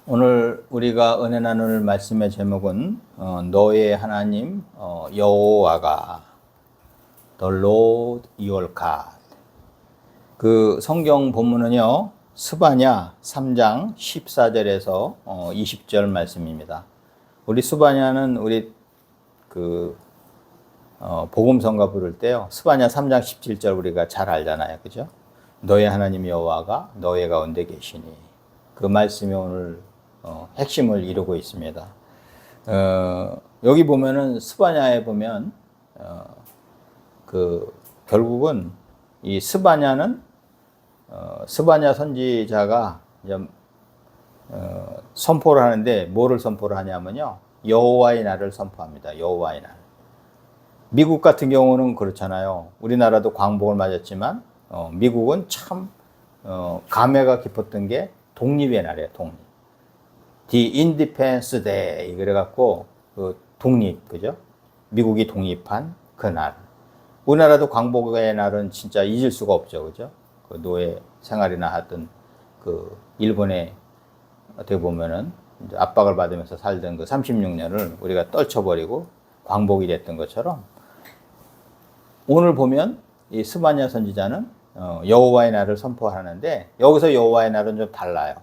오늘 우리가 은혜 나눌 말씀의 제목은 너의 하나님 여호와가 The Lord your God. 그 성경 본문은요 스바냐 3장 14절에서 20절 말씀입니다. 우리 스바냐는 우리 복음성가 부를 때요 스바냐 3장 17절 우리가 잘 알잖아요, 그죠? 너의 하나님 여호와가 너의 가운데 계시니, 그 말씀이 오늘 핵심을 이루고 있습니다. 여기 보면은 스바냐에 보면 결국은 이 스바냐는 스바냐 선지자가 선포를 하는데 뭐를 선포를 하냐면요 여호와의 날을 선포합니다. 여호와의 날. 미국 같은 경우는 그렇잖아요. 우리나라도 광복을 맞았지만 미국은 참 감회가 깊었던 게 독립의 날이에요. 독립. The Independence Day 그래갖고 독립, 그죠? 미국이 독립한 그 날. 우리나라도 광복의 날은 진짜 잊을 수가 없죠, 그죠? 그 노예 생활이나 하던 일본의 어떻게 보면은 이제 압박을 받으면서 살던 그 36년을 우리가 떨쳐버리고 광복이 됐던 것처럼, 오늘 보면 이 스바냐 선지자는 여호와의 날을 선포하는데, 여기서 여호와의 날은 좀 달라요.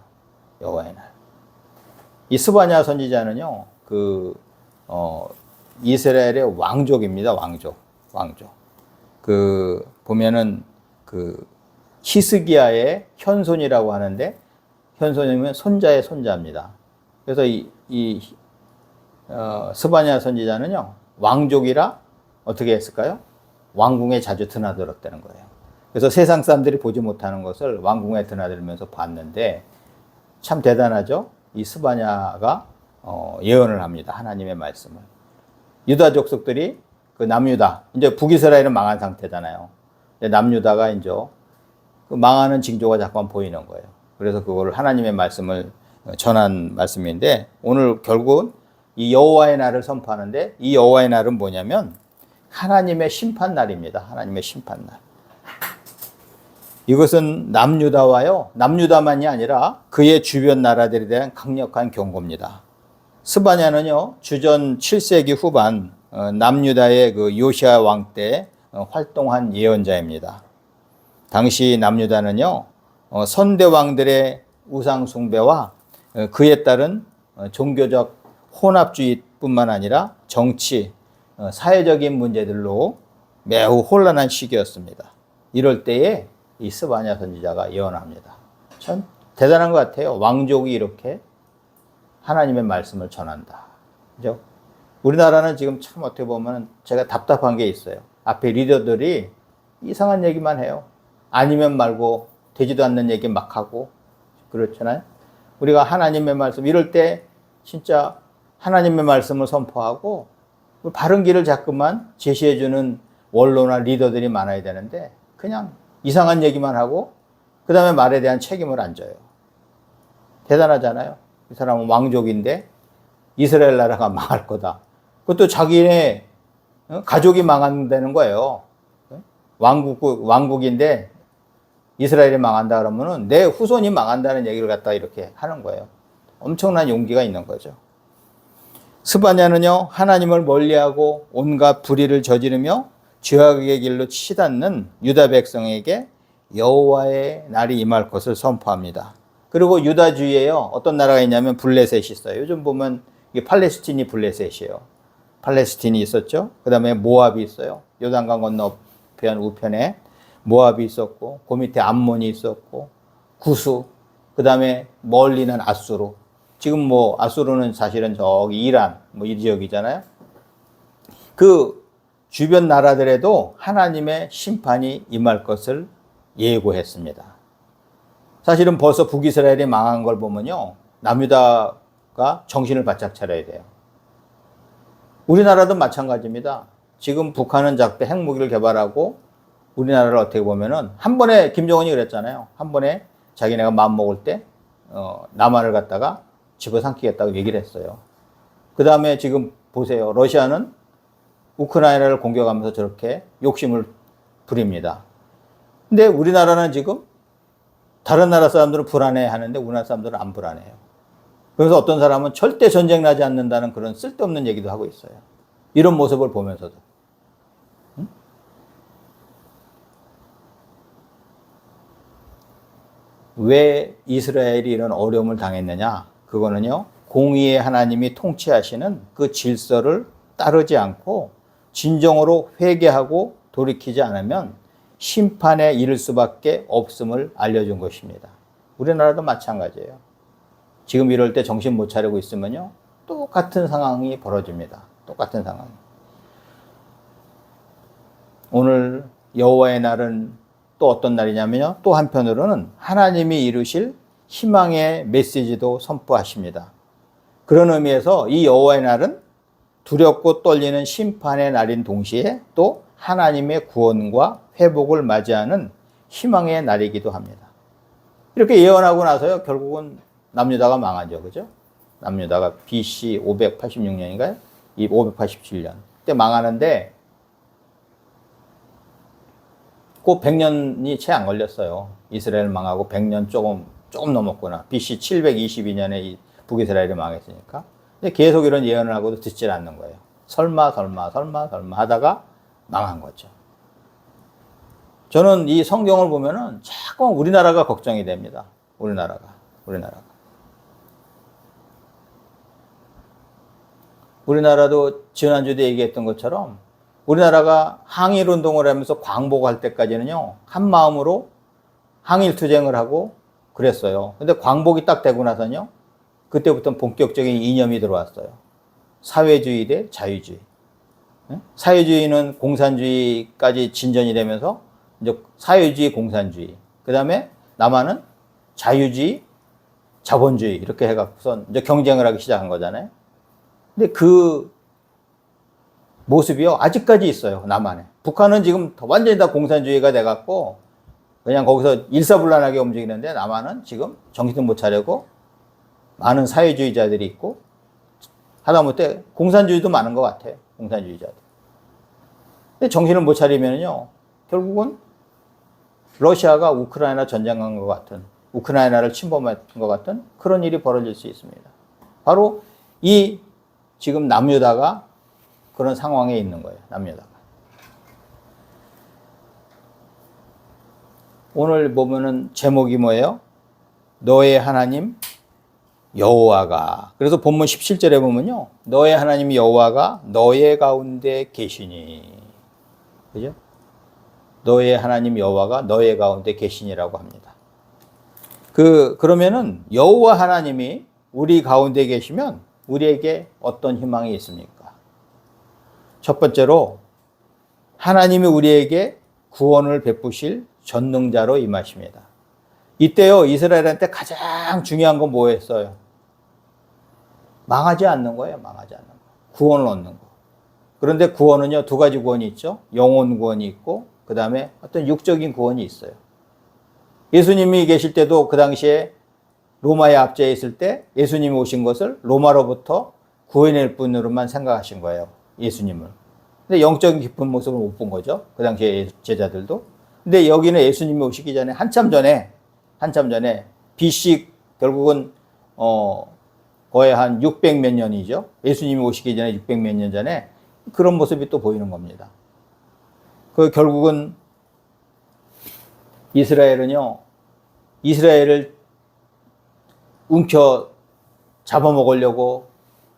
여호와의 날. 이 스바냐 선지자는요, 이스라엘의 왕족입니다. 왕족. 보면은 히스기야의 현손이라고 하는데, 현손이면 손자의 손자입니다. 그래서 스바냐 선지자는요, 왕족이라 어떻게 했을까요? 왕궁에 자주 드나들었다는 거예요. 그래서 세상 사람들이 보지 못하는 것을 왕궁에 드나들면서 봤는데, 참 대단하죠? 이 스바냐가 예언을 합니다. 하나님의 말씀을. 유다 족속들이 남유다, 이제 북이스라엘은 망한 상태잖아요. 남유다가 이제 망하는 징조가 자꾸만 보이는 거예요. 그래서 그거를 하나님의 말씀을 전한 말씀인데, 오늘 결국은 이 여호와의 날을 선포하는데, 이 여호와의 날은 뭐냐면 하나님의 심판 날입니다. 하나님의 심판 날. 이것은 남유다만이 아니라 그의 주변 나라들에 대한 강력한 경고입니다. 스바냐는요, 주전 7세기 후반 남유다의 요시야 왕 때 활동한 예언자입니다. 당시 남유다는요, 선대 왕들의 우상 숭배와 그에 따른 종교적 혼합주의뿐만 아니라 정치, 사회적인 문제들로 매우 혼란한 시기였습니다. 이럴 때에 이 스바냐 선지자가 예언합니다. 참 대단한 것 같아요. 왕족이 이렇게 하나님의 말씀을 전한다. 그죠? 우리나라는 지금 참 어떻게 보면 제가 답답한 게 있어요. 앞에 리더들이 이상한 얘기만 해요. 아니면 말고 되지도 않는 얘기 막 하고 그렇잖아요. 우리가 하나님의 말씀, 이럴 때 진짜 하나님의 말씀을 선포하고 바른 길을 자꾸만 제시해주는 원로나 리더들이 많아야 되는데, 그냥 이상한 얘기만 하고 그 다음에 말에 대한 책임을 안 져요. 대단하잖아요. 이 사람은 왕족인데 이스라엘 나라가 망할 거다. 그것도 자기네 가족이 망한다는 거예요. 왕국인데 이스라엘이 망한다 그러면은 내 후손이 망한다는 얘기를 갖다 이렇게 하는 거예요. 엄청난 용기가 있는 거죠. 스바냐는요, 하나님을 멀리하고 온갖 불의를 저지르며 죄악의 길로 치닫는 유다 백성에게 여호와의 날이 임할 것을 선포합니다. 그리고 유다 주위에요, 어떤 나라가 있냐면 블레셋이 있어요. 요즘 보면 이게 팔레스틴이 블레셋이에요. 팔레스틴이 있었죠. 그 다음에 모압이 있어요. 요단강 건너편 우편에 모압이 있었고, 그 밑에 암몬이 있었고, 구수, 그 다음에 멀리는 아수르. 지금 아수르는 사실은 저기 이란 이 지역이잖아요. 그 주변 나라들에도 하나님의 심판이 임할 것을 예고했습니다. 사실은 벌써 북이스라엘이 망한 걸 보면요, 남유다가 정신을 바짝 차려야 돼요. 우리나라도 마찬가지입니다. 지금 북한은 작게 핵무기를 개발하고 우리나라를 어떻게 보면은 한 번에, 김정은이 그랬잖아요. 한 번에 자기네가 마음먹을 때 남한을 갖다가 집어삼키겠다고 얘기를 했어요. 그 다음에 지금 보세요. 러시아는 우크라이나를 공격하면서 저렇게 욕심을 부립니다. 근데 우리나라는 지금 다른 나라 사람들은 불안해 하는데 우리나라 사람들은 안 불안해요. 그래서 어떤 사람은 절대 전쟁 나지 않는다는 그런 쓸데없는 얘기도 하고 있어요. 이런 모습을 보면서도. 응? 왜 이스라엘이 이런 어려움을 당했느냐? 그거는요, 공의의 하나님이 통치하시는 그 질서를 따르지 않고 진정으로 회개하고 돌이키지 않으면 심판에 이를 수밖에 없음을 알려준 것입니다. 우리나라도 마찬가지예요. 지금 이럴 때 정신 못 차리고 있으면요, 똑같은 상황이 벌어집니다. 똑같은 상황. 오늘 여호와의 날은 또 어떤 날이냐면요, 또 한편으로는 하나님이 이루실 희망의 메시지도 선포하십니다. 그런 의미에서 이 여호와의 날은 두렵고 떨리는 심판의 날인 동시에 또 하나님의 구원과 회복을 맞이하는 희망의 날이기도 합니다. 이렇게 예언하고 나서요, 결국은 남유다가 망하죠. 그죠? 남유다가 BC 586년인가요? 이 587년. 그때 망하는데, 그 100년이 채 안 걸렸어요. 이스라엘 망하고 100년 조금 넘었구나. BC 722년에 이 북이스라엘이 망했으니까. 근데 계속 이런 예언을 하고도 듣질 않는 거예요. 설마 하다가 망한 거죠. 저는 이 성경을 보면은 자꾸 우리나라가 걱정이 됩니다. 우리나라가. 우리나라도 지난주에 얘기했던 것처럼 우리나라가 항일 운동을 하면서 광복할 때까지는요, 한 마음으로 항일 투쟁을 하고 그랬어요. 근데 광복이 딱 되고 나서는요, 그때부터 본격적인 이념이 들어왔어요. 사회주의 대 자유주의. 사회주의는 공산주의까지 진전이 되면서 이제 사회주의, 공산주의. 그 다음에 남한은 자유주의, 자본주의 이렇게 해갖고선 이제 경쟁을 하기 시작한 거잖아요. 근데 그 모습이요, 아직까지 있어요, 남한에. 북한은 지금 완전히 다 공산주의가 돼갖고 그냥 거기서 일사불란하게 움직이는데 남한은 지금 정신을 못 차리고 많은 사회주의자들이 있고 하다못해 공산주의도 많은 것 같아요. 공산주의자들. 근데 정신을 못 차리면요, 결국은 러시아가 우크라이나 전쟁한 것 같은, 우크라이나를 침범한 것 같은 그런 일이 벌어질 수 있습니다. 바로 이 지금 남유다가 그런 상황에 있는 거예요. 남유다가. 오늘 보면은 제목이 뭐예요? 너의 하나님 여호와가. 그래서 본문 17절에 보면요, 너의 하나님 여호와가 너의 가운데 계시니. 그죠? 너의 하나님 여호와가 너의 가운데 계시니라고 합니다. 그러면은 여호와 하나님이 우리 가운데 계시면 우리에게 어떤 희망이 있습니까? 첫 번째로 하나님이 우리에게 구원을 베푸실 전능자로 임하십니다. 이때요, 이스라엘한테 가장 중요한 건 뭐였어요? 망하지 않는 거예요. 망하지 않는 거. 구원을 얻는 거. 그런데 구원은요, 두 가지 구원이 있죠. 영혼 구원이 있고 그 다음에 어떤 육적인 구원이 있어요. 예수님이 계실 때도 그 당시에 로마에 압제해 있을 때 예수님이 오신 것을 로마로부터 구해낼 분으로만 생각하신 거예요. 예수님을. 근데 영적인 깊은 모습을 못 본 거죠. 그 당시에 제자들도. 근데 여기는 예수님이 오시기 전에 한참 전에 BC 결국은 거의 한 600 몇 년이죠. 예수님이 오시기 전에 600 몇 년 전에 그런 모습이 또 보이는 겁니다. 그 결국은 이스라엘을 움켜 잡아먹으려고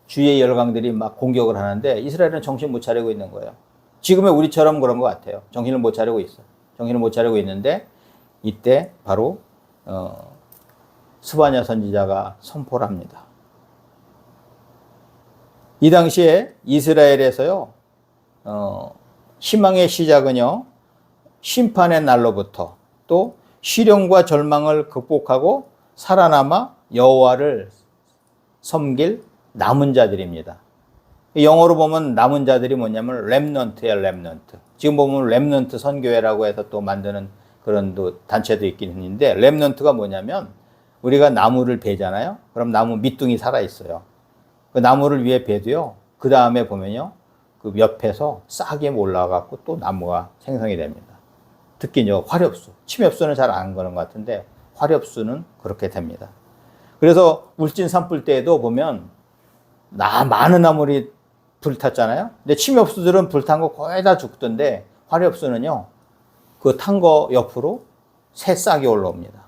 주의 열강들이 막 공격을 하는데 이스라엘은 정신 못 차리고 있는 거예요. 지금의 우리처럼 그런 것 같아요. 정신을 못 차리고 있어. 정신을 못 차리고 있는데 이때 바로 스바냐 선지자가 선포를 합니다. 이 당시에 이스라엘에서요, 희망의 시작은요, 심판의 날로부터 또 시련과 절망을 극복하고 살아남아 여호와를 섬길 남은 자들입니다. 영어로 보면 남은 자들이 뭐냐면 렘넌트예요, 렘넌트. 지금 보면 렘넌트 선교회라고 해서 또 만드는 그런 또 단체도 있긴 있는데, 렘넌트가 뭐냐면 우리가 나무를 베잖아요. 그럼 나무 밑둥이 살아 있어요. 그 나무를 위에 베도요, 그 다음에 보면요, 그 옆에서 싹이 올라가고 또 나무가 생성이 됩니다. 특히요, 화렵수. 침엽수는 잘 안 그런 것 같은데 화렵수는 그렇게 됩니다. 그래서 울진 산불 때에도 보면 많은 나물이 불탔잖아요. 근데 침엽수들은 불탄 거 거의 다 죽던데 화렵수는요, 그 탄 거 옆으로 새싹이 올라옵니다.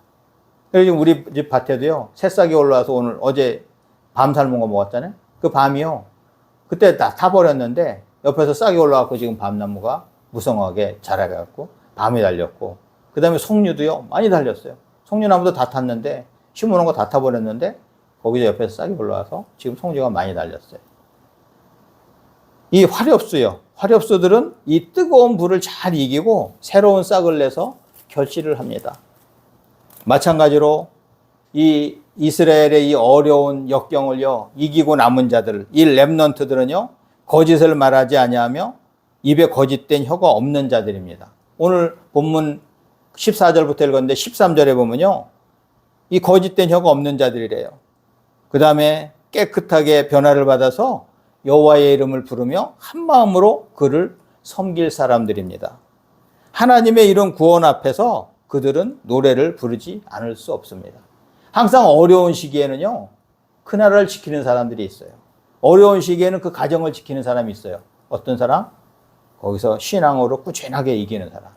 그래서 지금 우리 집 밭에도요, 새싹이 올라와서 오늘 어제 밤 삶은 거 먹었잖아요. 그 밤이요, 그때 다 타버렸는데 옆에서 싹이 올라와서 지금 밤나무가 무성하게 자라가지고 밤이 달렸고, 그 다음에 석류도요, 많이 달렸어요. 석류나무도 다 탔는데, 심어놓은 거 다 타버렸는데, 거기서 옆에서 싹이 올라와서 지금 석류가 많이 달렸어요. 이 화렵수요. 화렵수들은 이 뜨거운 불을 잘 이기고 새로운 싹을 내서 결실을 합니다. 마찬가지로 이 이스라엘의 이 어려운 역경을요, 이기고 남은 자들, 이 렘넌트들은요, 거짓을 말하지 아니하며 입에 거짓된 혀가 없는 자들입니다. 오늘 본문 14절부터 읽었는데 13절에 보면요, 이 거짓된 혀가 없는 자들이래요. 그 다음에 깨끗하게 변화를 받아서 여호와의 이름을 부르며 한 마음으로 그를 섬길 사람들입니다. 하나님의 이런 구원 앞에서 그들은 노래를 부르지 않을 수 없습니다. 항상 어려운 시기에는요, 그 나라를 지키는 사람들이 있어요. 어려운 시기에는 그 가정을 지키는 사람이 있어요. 어떤 사람? 거기서 신앙으로 꾸준하게 이기는 사람.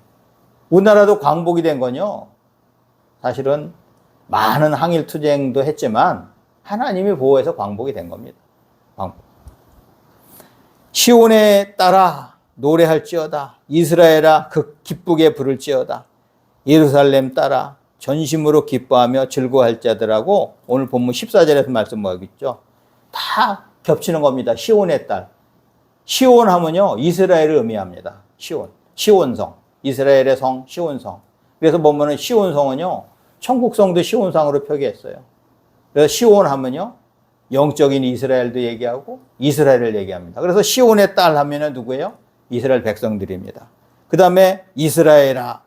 우리나라도 광복이 된 건요, 사실은 많은 항일 투쟁도 했지만 하나님이 보호해서 광복이 된 겁니다. 광복. 시온에 따라 노래할지어다. 이스라엘아 그 기쁘게 부를지어다. 예루살렘 따라 전심으로 기뻐하며 즐거워할 자들하고 오늘 본문 14절에서 말씀하고 있죠. 다 겹치는 겁니다. 시온의 딸. 시온 하면요, 이스라엘을 의미합니다. 시온. 시온성. 이스라엘의 성, 시온성. 그래서 보면은 시온성은요, 천국성도 시온성으로 표기했어요. 그래서 시온 하면요, 영적인 이스라엘도 얘기하고 이스라엘을 얘기합니다. 그래서 시온의 딸 하면은 누구예요? 이스라엘 백성들입니다. 그 다음에 이스라엘아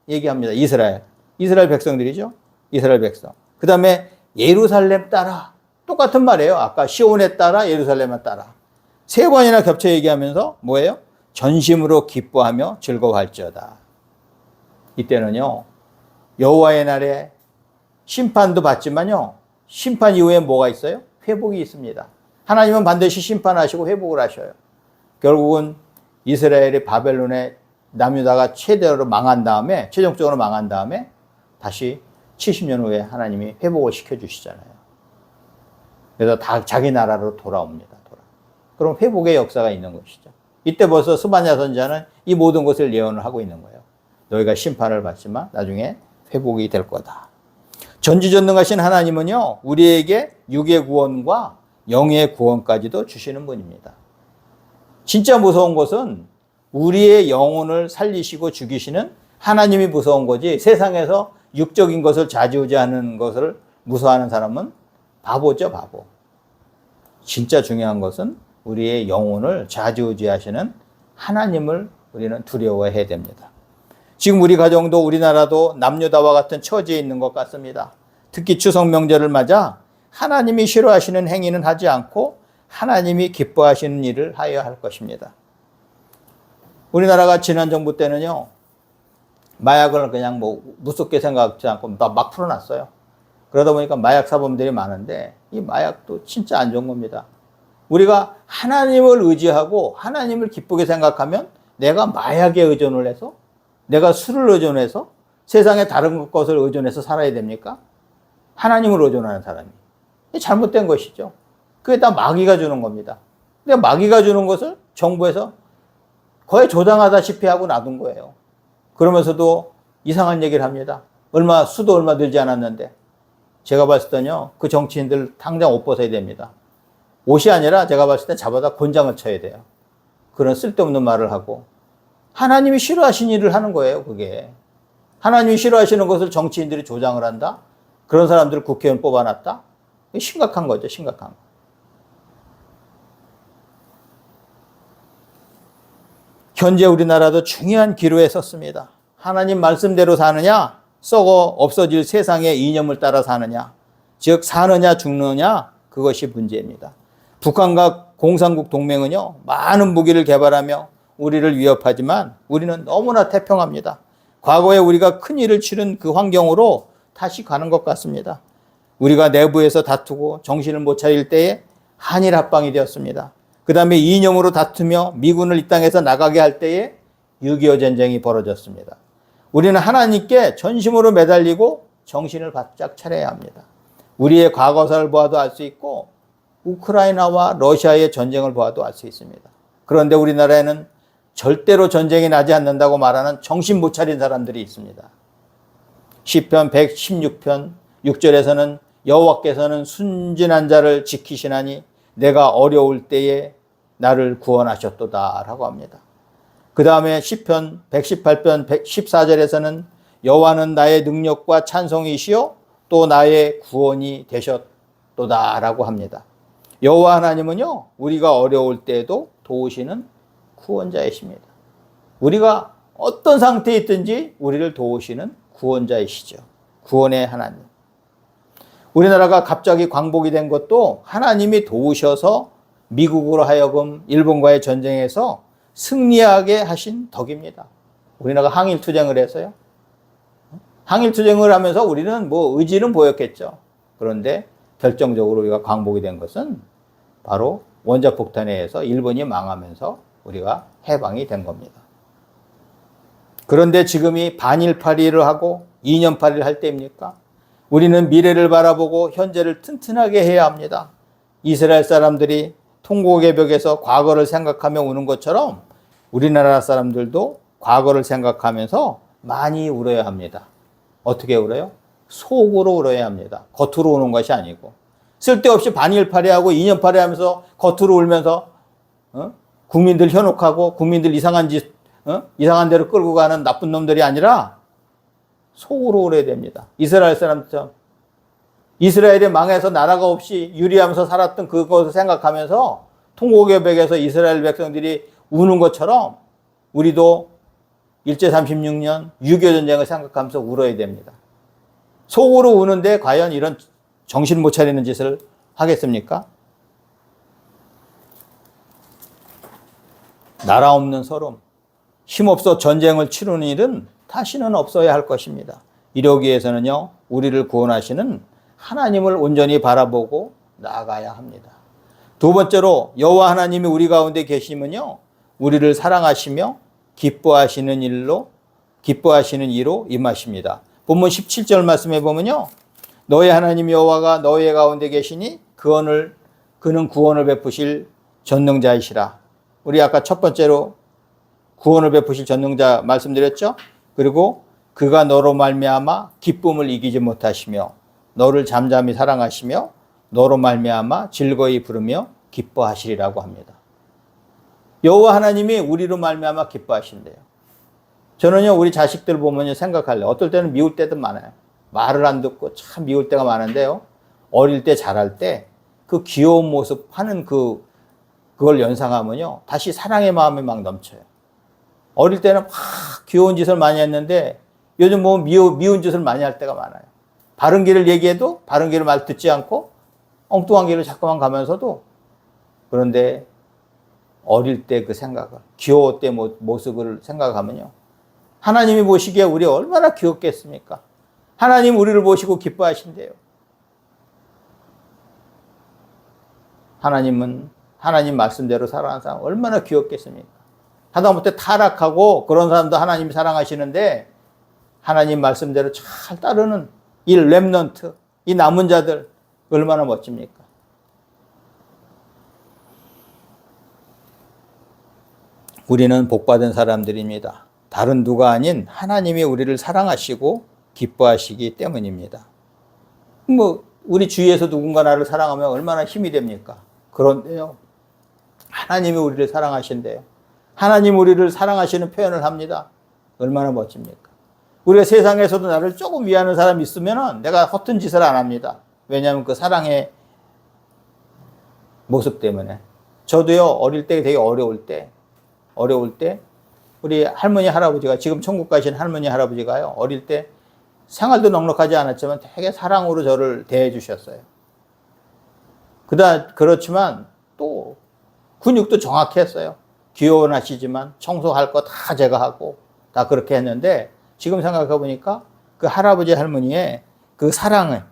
얘기합니다. 이스라엘 백성들이죠. 이스라엘 백성. 그 다음에 예루살렘 따라 똑같은 말이에요. 아까 시온에 따라 예루살렘에 따라 세 번이나 겹쳐 얘기하면서 뭐예요? 전심으로 기뻐하며 즐거워할지어다. 이때는요, 여호와의 날에 심판도 받지만요, 심판 이후에 뭐가 있어요? 회복이 있습니다. 하나님은 반드시 심판하시고 회복을 하셔요. 결국은 이스라엘이 바벨론의 남유다가 최대로 망한 다음에, 최종적으로 망한 다음에 다시 70년 후에 하나님이 회복을 시켜주시잖아요. 그래서 다 자기 나라로 돌아옵니다. 그럼 회복의 역사가 있는 것이죠. 이때 벌써 스바냐 선지자는 이 모든 것을 예언을 하고 있는 거예요. 너희가 심판을 받지만 나중에 회복이 될 거다. 전지전능하신 하나님은요, 우리에게 육의 구원과 영의 구원까지도 주시는 분입니다. 진짜 무서운 것은 우리의 영혼을 살리시고 죽이시는 하나님이 무서운 거지, 세상에서 육적인 것을 좌지우지하는 것을 무서워하는 사람은 바보죠, 바보. 진짜 중요한 것은 우리의 영혼을 좌지우지하시는 하나님을 우리는 두려워해야 됩니다. 지금 우리 가정도 우리나라도 남유다와 같은 처지에 있는 것 같습니다. 특히 추석 명절을 맞아 하나님이 싫어하시는 행위는 하지 않고 하나님이 기뻐하시는 일을 하여야 할 것입니다. 우리나라가 지난 정부 때는요, 마약을 그냥 무섭게 생각하지 않고 막 풀어놨어요. 그러다 보니까 마약 사범들이 많은데 이 마약도 진짜 안 좋은 겁니다. 우리가 하나님을 의지하고 하나님을 기쁘게 생각하면 내가 마약에 의존을 해서, 내가 술을 의존해서 세상의 다른 것을 의존해서 살아야 됩니까? 하나님을 의존하는 사람이. 잘못된 것이죠. 그게 다 마귀가 주는 겁니다. 근데 마귀가 주는 것을 정부에서 거의 조장하다시피 하고 놔둔 거예요. 그러면서도 이상한 얘기를 합니다. 수도 얼마 들지 않았는데. 제가 봤을 때는요, 그 정치인들 당장 옷 벗어야 됩니다. 옷이 아니라 제가 봤을 때 잡아다 곤장을 쳐야 돼요. 그런 쓸데없는 말을 하고. 하나님이 싫어하시는 일을 하는 거예요, 그게. 하나님이 싫어하시는 것을 정치인들이 조장을 한다? 그런 사람들을 국회의원 뽑아놨다? 심각한 거죠, 심각한 거. 현재 우리나라도 중요한 기로에 섰습니다. 하나님 말씀대로 사느냐, 썩어 없어질 세상의 이념을 따라 사느냐, 즉 사느냐 죽느냐, 그것이 문제입니다. 북한과 공산국 동맹은요, 많은 무기를 개발하며 우리를 위협하지만 우리는 너무나 태평합니다. 과거에 우리가 큰 일을 치른 그 환경으로 다시 가는 것 같습니다. 우리가 내부에서 다투고 정신을 못 차릴 때에 한일 합방이 되었습니다. 그 다음에 이념으로 다투며 미군을 이 땅에서 나가게 할 때에 6.25 전쟁이 벌어졌습니다. 우리는 하나님께 전심으로 매달리고 정신을 바짝 차려야 합니다. 우리의 과거사를 보아도 알 수 있고 우크라이나와 러시아의 전쟁을 보아도 알 수 있습니다. 그런데 우리나라에는 절대로 전쟁이 나지 않는다고 말하는 정신 못 차린 사람들이 있습니다. 시편 116편 6절에서는 여호와께서는 순진한 자를 지키시나니 내가 어려울 때에 나를 구원하셨도다 라고 합니다. 그 다음에 시편 118편 14절에서는 여호와는 나의 능력과 찬송이시요 또 나의 구원이 되셨도다 라고 합니다. 여호와 하나님은요, 우리가 어려울 때에도 도우시는 구원자이십니다. 우리가 어떤 상태에 있든지 우리를 도우시는 구원자이시죠. 구원의 하나님. 우리나라가 갑자기 광복이 된 것도 하나님이 도우셔서 미국으로 하여금 일본과의 전쟁에서 승리하게 하신 덕입니다. 우리나라가 항일투쟁을 해서요. 항일투쟁을 하면서 우리는 뭐 의지는 보였겠죠. 그런데 결정적으로 우리가 광복이 된 것은 바로 원자폭탄에 의해서 일본이 망하면서 우리가 해방이 된 겁니다. 그런데 지금이 반일팔이를 하고 2년팔이를 할 때입니까? 우리는 미래를 바라보고 현재를 튼튼하게 해야 합니다. 이스라엘 사람들이 통곡의 벽에서 과거를 생각하며 우는 것처럼 우리나라 사람들도 과거를 생각하면서 많이 울어야 합니다. 어떻게 울어요? 속으로 울어야 합니다. 겉으로 우는 것이 아니고. 쓸데없이 반일팔이하고 2년팔이 하면서 겉으로 울면서 국민들 현혹하고 국민들 이상한 데로 끌고 가는 나쁜 놈들이 아니라 속으로 울어야 됩니다. 이스라엘 사람처럼. 이스라엘이 망해서 나라가 없이 유리하면서 살았던 그것을 생각하면서 통곡의 벽에서 이스라엘 백성들이 우는 것처럼 우리도 일제 36년 6.25 전쟁을 생각하면서 울어야 됩니다. 속으로 우는데 과연 이런 정신 못 차리는 짓을 하겠습니까? 나라 없는 서름, 힘없어 전쟁을 치르는 일은 다시는 없어야 할 것입니다. 이러기 위해서는요, 우리를 구원하시는 하나님을 온전히 바라보고 나아가야 합니다. 두 번째로 여호와 하나님이 우리 가운데 계시면요, 우리를 사랑하시며 기뻐하시는 이로 임하십니다. 본문 17절 말씀해 보면요, 너의 하나님 여호와가 너의 가운데 계시니 그는 구원을 베푸실 전능자이시라. 우리 아까 첫 번째로 구원을 베푸실 전능자 말씀드렸죠. 그리고 그가 너로 말미암아 기쁨을 이기지 못하시며 너를 잠잠히 사랑하시며 너로 말미암아 즐거이 부르며 기뻐하시리라고 합니다. 여호와 하나님이 우리로 말미암아 기뻐하신대요. 저는요, 우리 자식들 보면요, 생각할래요. 어떨 때는 미울 때도 많아요. 말을 안 듣고 참 미울 때가 많은데요, 어릴 때 자랄 때 그 귀여운 모습 하는 그걸 연상하면요, 다시 사랑의 마음이 막 넘쳐요. 어릴 때는 막 귀여운 짓을 많이 했는데 요즘 보면 미운 짓을 많이 할 때가 많아요. 바른 길을 얘기해도 바른 길을 말 듣지 않고 엉뚱한 길을 자꾸만 가면서도. 그런데 어릴 때 그 생각을, 귀여울 때 모습을 생각하면요, 하나님이 보시기에 우리 얼마나 귀엽겠습니까? 하나님 우리를 보시고 기뻐하신대요. 하나님은 하나님 말씀대로 살아가는 사람 얼마나 귀엽겠습니까? 하다못해 타락하고 그런 사람도 하나님이 사랑하시는데 하나님 말씀대로 잘 따르는 이 렘넌트, 이 남은 자들 얼마나 멋집니까? 우리는 복받은 사람들입니다. 다른 누가 아닌 하나님이 우리를 사랑하시고 기뻐하시기 때문입니다. 우리 주위에서 누군가 나를 사랑하면 얼마나 힘이 됩니까? 그런데요, 하나님이 우리를 사랑하신대요. 하나님 우리를 사랑하시는 표현을 합니다. 얼마나 멋집니까? 우리가 세상에서도 나를 조금 위하는 사람이 있으면 내가 허튼 짓을 안 합니다. 왜냐하면 그 사랑의 모습 때문에. 저도요, 어릴 때 되게 어려울 때 우리 할머니 할아버지가, 지금 천국 가신 할머니 할아버지가요, 어릴 때 생활도 넉넉하지 않았지만 되게 사랑으로 저를 대해 주셨어요. 그렇지만 또 근육도 정확했어요. 귀여워하시지만 청소할 거 다 제가 하고 다 그렇게 했는데 지금 생각해 보니까 그 할아버지 할머니의 그 사랑을,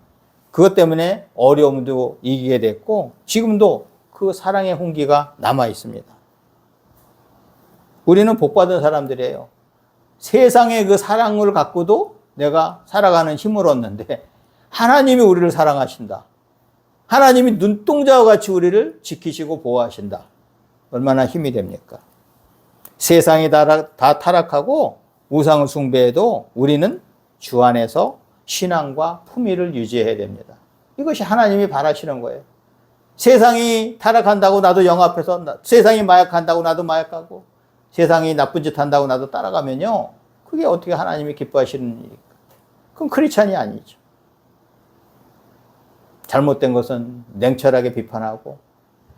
그것 때문에 어려움도 이기게 됐고 지금도 그 사랑의 훈기가 남아 있습니다. 우리는 복받은 사람들이에요. 세상의 그 사랑을 갖고도 내가 살아가는 힘을 얻는데 하나님이 우리를 사랑하신다. 하나님이 눈동자와 같이 우리를 지키시고 보호하신다. 얼마나 힘이 됩니까? 세상이 다 타락하고 우상을 숭배해도 우리는 주 안에서 신앙과 품위를 유지해야 됩니다. 이것이 하나님이 바라시는 거예요. 세상이 타락한다고 나도 영합해서, 세상이 마약한다고 나도 마약하고, 세상이 나쁜 짓 한다고 나도 따라가면요, 그게 어떻게 하나님이 기뻐하시는 일입니까? 그건 크리스찬이 아니죠. 잘못된 것은 냉철하게 비판하고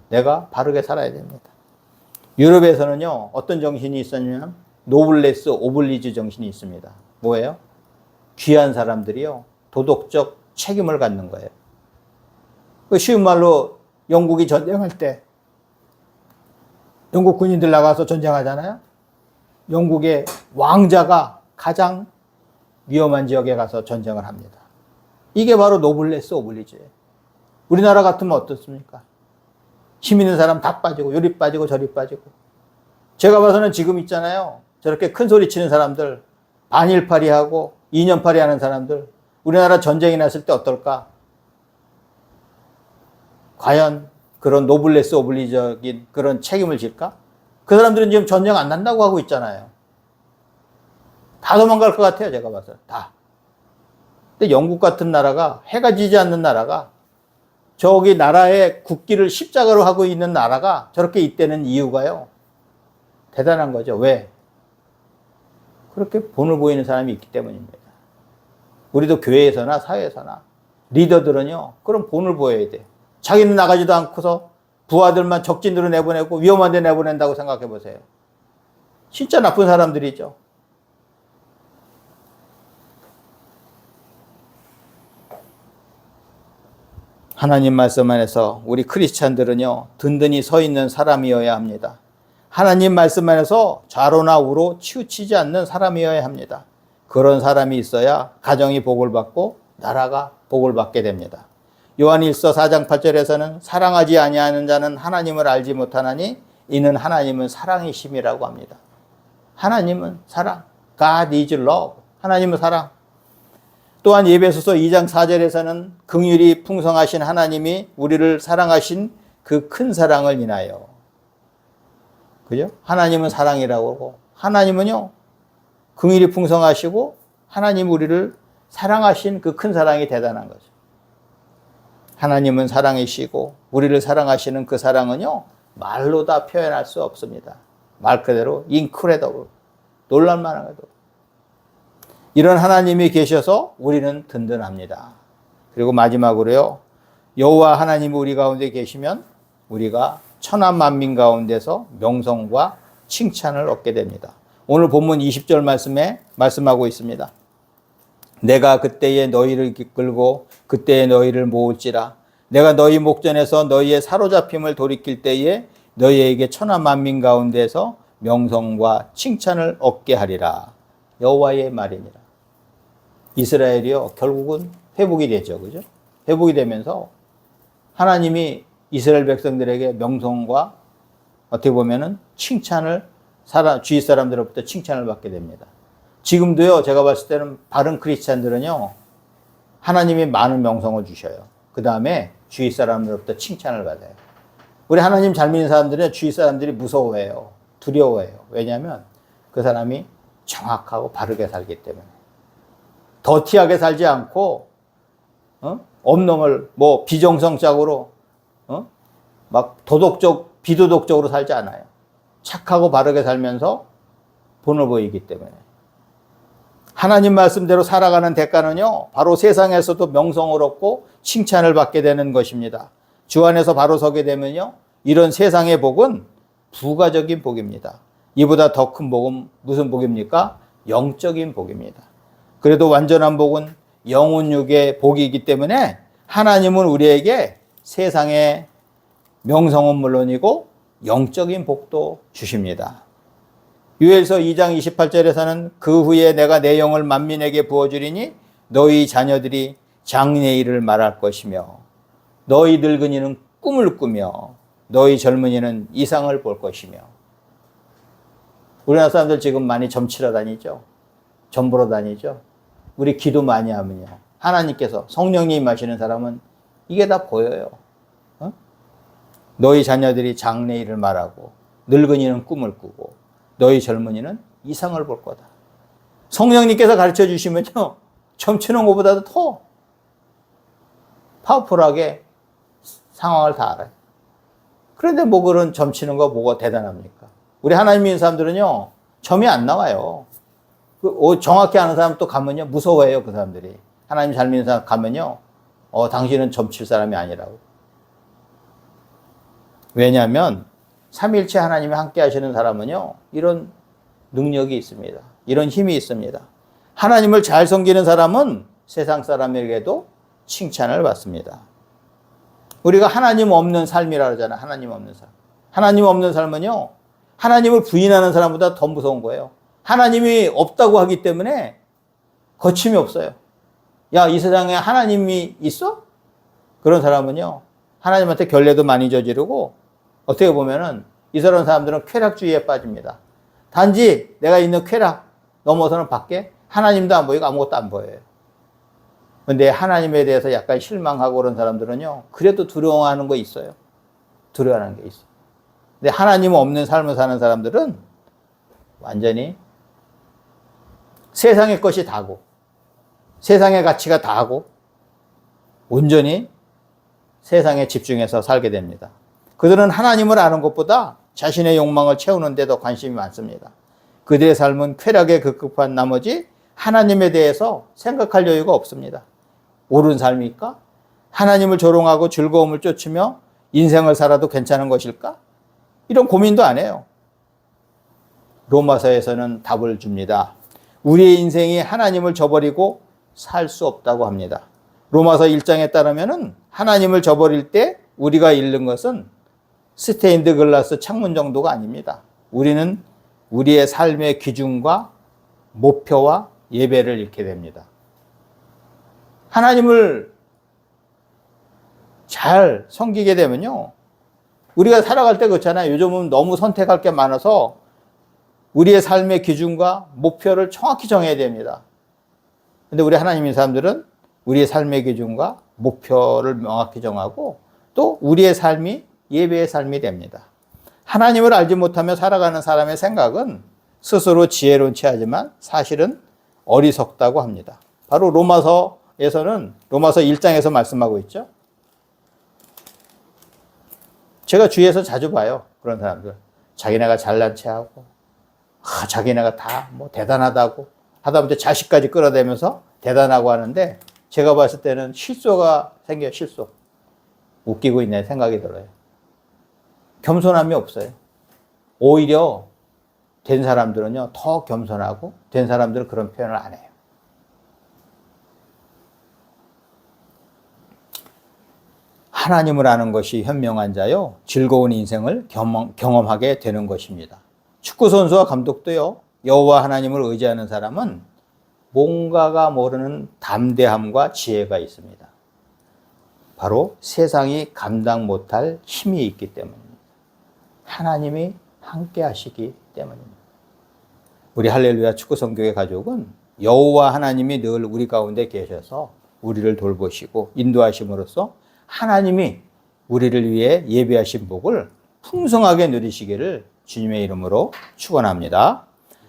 내가 바르게 살아야 됩니다. 유럽에서는요, 어떤 정신이 있었냐면 노블레스 오블리주 정신이 있습니다. 뭐예요? 귀한 사람들이요, 도덕적 책임을 갖는 거예요. 쉬운 말로 영국이 전쟁할 때 영국 군인들 나가서 전쟁하잖아요. 영국의 왕자가 가장 위험한 지역에 가서 전쟁을 합니다. 이게 바로 노블레스 오블리주예요. 우리나라 같으면 어떻습니까? 힘 있는 사람 다 빠지고 요리 빠지고 저리 빠지고. 제가 봐서는 지금 있잖아요. 저렇게 큰 소리 치는 사람들, 반일파리하고 이년파리 하는 사람들, 우리나라 전쟁이 났을 때 어떨까? 과연 그런 노블레스 오블리적인 그런 책임을 질까? 그 사람들은 지금 전쟁 안 난다고 하고 있잖아요. 다 도망갈 것 같아요, 제가 봐서. 다. 근데 영국 같은 나라가, 해가 지지 않는 나라가, 저기 나라의 국기를 십자가로 하고 있는 나라가 저렇게 있다는 이유가요, 대단한 거죠. 왜? 그렇게 본을 보이는 사람이 있기 때문입니다. 우리도 교회에서나 사회에서나 리더들은요, 그런 본을 보여야 돼. 자기는 나가지도 않고서 부하들만 적진으로 내보내고 위험한 데 내보낸다고 생각해 보세요. 진짜 나쁜 사람들이죠. 하나님 말씀 안에서 우리 크리스찬들은요, 든든히 서 있는 사람이어야 합니다. 하나님 말씀 안에서 좌로나 우로 치우치지 않는 사람이어야 합니다. 그런 사람이 있어야 가정이 복을 받고 나라가 복을 받게 됩니다. 요한일서 4장 8절에서는 사랑하지 아니하는 자는 하나님을 알지 못하나니 이는 하나님은 사랑이심이라고 합니다. 하나님은 사랑. God is love. 하나님은 사랑. 또한 에베소서 2장 4절에서는 긍휼이 풍성하신 하나님이 우리를 사랑하신 그 큰 사랑을 인하여. 그죠? 하나님은 사랑이라고 하고, 하나님은요, 긍휼이 풍성하시고 하나님 우리를 사랑하신 그 큰 사랑이 대단한 거죠. 하나님은 사랑이시고 우리를 사랑하시는 그 사랑은요, 말로 다 표현할 수 없습니다. 말 그대로 incredible, 놀랄만한 거죠. 이런 하나님이 계셔서 우리는 든든합니다. 그리고 마지막으로요, 여호와 하나님이 우리 가운데 계시면 우리가 천하 만민 가운데서 명성과 칭찬을 얻게 됩니다. 오늘 본문 20절 말씀에 말씀하고 있습니다. 내가 그때에 너희를 이끌고 그때에 너희를 모을지라. 내가 너희 목전에서 너희의 사로잡힘을 돌이킬 때에 너희에게 천하 만민 가운데서 명성과 칭찬을 얻게 하리라. 여호와의 말이니라. 이스라엘이요, 결국은 회복이 되죠. 그죠? 회복이 되면서 하나님이 이스라엘 백성들에게 명성과 어떻게 보면은 칭찬을 주위 사람들로부터 칭찬을 받게 됩니다. 지금도요, 제가 봤을 때는 바른 크리스찬들은요, 하나님이 많은 명성을 주셔요. 그 다음에 주위 사람들로부터 칭찬을 받아요. 우리 하나님 잘 믿는 사람들은 주위 사람들이 무서워해요. 두려워해요. 왜냐하면 그 사람이 정확하고 바르게 살기 때문에. 더티하게 살지 않고, 엄nom을 비정성적으로, 막 비도덕적으로 살지 않아요. 착하고 바르게 살면서 본을 보이기 때문에. 하나님 말씀대로 살아가는 대가는요, 바로 세상에서도 명성을 얻고 칭찬을 받게 되는 것입니다. 주 안에서 바로 서게 되면요, 이런 세상의 복은 부가적인 복입니다. 이보다 더 큰 복은 무슨 복입니까? 영적인 복입니다. 그래도 완전한 복은 영혼육의 복이기 때문에 하나님은 우리에게 세상의 명성은 물론이고 영적인 복도 주십니다. 요엘서 2장 28절에서는 그 후에 내가 내 영을 만민에게 부어주리니 너희 자녀들이 장래일을 말할 것이며 너희 늙은이는 꿈을 꾸며 너희 젊은이는 이상을 볼 것이며. 우리나라 사람들 지금 많이 점치러 다니죠. 점 보러 다니죠. 우리 기도 많이 하면요, 하나님께서 성령이 임하시는 사람은 이게 다 보여요. 너희 자녀들이 장래일을 말하고 늙은이는 꿈을 꾸고 너희 젊은이는 이상을 볼 거다. 성령님께서 가르쳐 주시면요, 점치는 것보다도 더 파워풀하게 상황을 다 알아요. 그런데 뭐 그런 점치는 거 뭐가 대단합니까? 우리 하나님 믿는 사람들은요, 점이 안 나와요. 정확히 아는 사람 또 가면요, 무서워해요, 그 사람들이. 하나님 잘 믿는 사람 가면요, 당신은 점칠 사람이 아니라고. 왜냐하면 삼위일체 하나님이 함께 하시는 사람은요, 이런 능력이 있습니다. 이런 힘이 있습니다. 하나님을 잘 섬기는 사람은 세상 사람에게도 칭찬을 받습니다. 우리가 하나님 없는 삶이라 그러잖아요. 하나님 없는 삶. 하나님 없는 삶은요, 하나님을 부인하는 사람보다 더 무서운 거예요. 하나님이 없다고 하기 때문에 거침이 없어요. 야, 이 세상에 하나님이 있어? 그런 사람은요, 하나님한테 결례도 많이 저지르고, 어떻게 보면은 이 사람들은 쾌락주의에 빠집니다. 단지 내가 있는 쾌락 넘어서는 밖에 하나님도 안 보이고 아무것도 안 보여요. 근데 하나님에 대해서 약간 실망하고 그런 사람들은요, 그래도 두려워하는 거 있어요. 두려워하는 게 있어요. 근데 하나님 없는 삶을 사는 사람들은 완전히 세상의 것이 다고, 세상의 가치가 다고, 온전히 세상에 집중해서 살게 됩니다. 그들은 하나님을 아는 것보다 자신의 욕망을 채우는 데 더 관심이 많습니다. 그들의 삶은 쾌락에 급급한 나머지 하나님에 대해서 생각할 여유가 없습니다. 옳은 삶일까? 하나님을 조롱하고 즐거움을 쫓으며 인생을 살아도 괜찮은 것일까? 이런 고민도 안 해요. 로마서에서는 답을 줍니다. 우리의 인생이 하나님을 저버리고 살 수 없다고 합니다. 로마서 1장에 따르면은 하나님을 저버릴 때 우리가 잃는 것은 스테인드 글라스 창문 정도가 아닙니다. 우리는 우리의 삶의 기준과 목표와 예배를 잃게 됩니다. 하나님을 잘 섬기게 되면요, 우리가 살아갈 때 그렇잖아요. 요즘은 너무 선택할 게 많아서 우리의 삶의 기준과 목표를 정확히 정해야 됩니다. 근데 우리 하나님의 사람들은 우리의 삶의 기준과 목표를 명확히 정하고 또 우리의 삶이 예배의 삶이 됩니다. 하나님을 알지 못하며 살아가는 사람의 생각은 스스로 지혜로운 체하지만 사실은 어리석다고 합니다. 바로 로마서에서는 로마서 1장에서 말씀하고 있죠. 제가 주위에서 자주 봐요. 그런 사람들. 자기네가 잘난 체하고, 자기네가 다 뭐 대단하다고 하다못해 자식까지 끌어대면서 대단하고 하는데, 제가 봤을 때는 실소가 생겨요. 실소. 웃기고 있네 생각이 들어요. 겸손함이 없어요. 오히려 된 사람들은요, 더 겸손하고, 된 사람들은 그런 표현을 안 해요. 하나님을 아는 것이 현명한 자요, 즐거운 인생을 경험하게 되는 것입니다. 축구선수와 감독도요, 여호와 하나님을 의지하는 사람은 뭔가가 모르는 담대함과 지혜가 있습니다. 바로 세상이 감당 못할 힘이 있기 때문입니다. 하나님이 함께 하시기 때문입니다. 우리 할렐루야 축구성교회 가족은 여호와 하나님이 늘 우리 가운데 계셔서 우리를 돌보시고 인도하심으로써 하나님이 우리를 위해 예비하신 복을 풍성하게 누리시기를 주님의 이름으로 축원합니다.